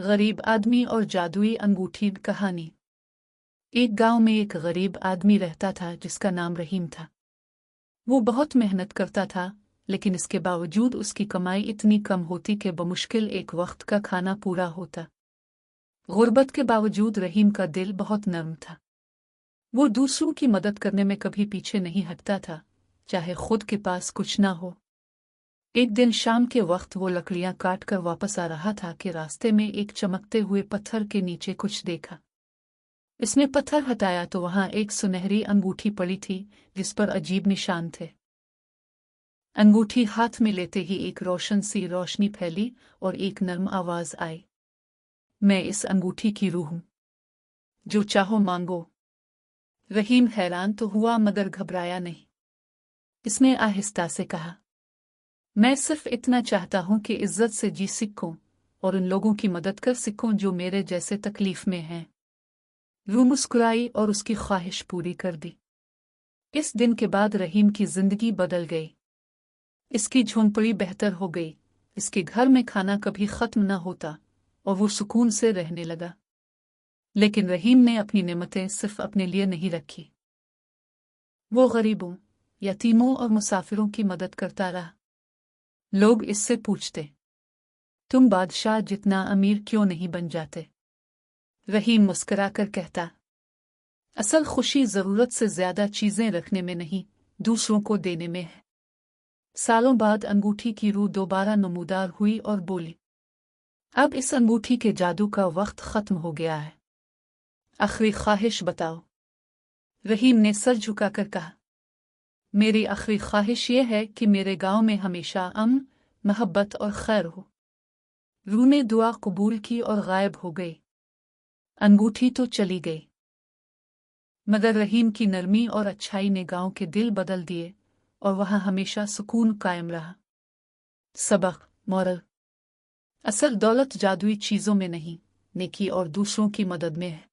गरीब आदमी और जादुई अंगूठी कहानी। एक गांव में एक गरीब आदमी रहता था जिसका नाम रहीम था। वो बहुत मेहनत करता था, लेकिन इसके बावजूद उसकी कमाई इतनी कम होती कि बमुश्किल एक वक्त का खाना पूरा होता। गुर्बत के बावजूद रहीम का दिल बहुत नर्म था। वो दूसरों की मदद करने में कभी पीछे नहीं हटता था, चाहे खुद के पास कुछ ना हो। एक दिन शाम के वक्त वो लकड़ियां काट कर वापस आ रहा था कि रास्ते में एक चमकते हुए पत्थर के नीचे कुछ देखा। इसने पत्थर हटाया तो वहां एक सुनहरी अंगूठी पड़ी थी जिस पर अजीब निशान थे। अंगूठी हाथ में लेते ही एक रोशन सी रोशनी फैली और एक नर्म आवाज आई, मैं इस अंगूठी की रूह हूं, जो चाहो मांगो। रहीम हैरान तो हुआ मगर घबराया नहीं। इसने आहिस्ता से कहा, मैं सिर्फ इतना चाहता हूं कि इज्जत से जी सकूं और उन लोगों की मदद कर सकूं जो मेरे जैसे तकलीफ में हैं। रूह मुस्कुराई और उसकी ख्वाहिश पूरी कर दी। इस दिन के बाद रहीम की जिंदगी बदल गई। इसकी झोंपड़ी बेहतर हो गई, इसके घर में खाना कभी खत्म न होता और वो सुकून से रहने लगा। लेकिन रहीम ने अपनी नेमतें सिर्फ अपने लिए नहीं रखी। वो गरीबों, यतीमों और मुसाफिरों की मदद करता रहा। लोग इससे पूछते, तुम बादशाह जितना अमीर क्यों नहीं बन जाते? रहीम मुस्कुराकर कहता, असल खुशी जरूरत से ज्यादा चीजें रखने में नहीं, दूसरों को देने में है। सालों बाद अंगूठी की रूह दोबारा नमूदार हुई और बोली, अब इस अंगूठी के जादू का वक्त खत्म हो गया है। आखिरी ख्वाहिश बताओ। रहीम ने सर झुकाकर कहा, मेरी आखिरी ख्वाहिश यह है कि मेरे गांव में हमेशा अमन, मोहब्बत और खैर हो। रूह ने दुआ कबूल की और गायब हो गई। अंगूठी तो चली गई, मगर रहीम की नरमी और अच्छाई ने गांव के दिल बदल दिए और वहां हमेशा सुकून कायम रहा। सबक मोरल, असल दौलत जादुई चीजों में नहीं, नेकी और दूसरों की मदद में है।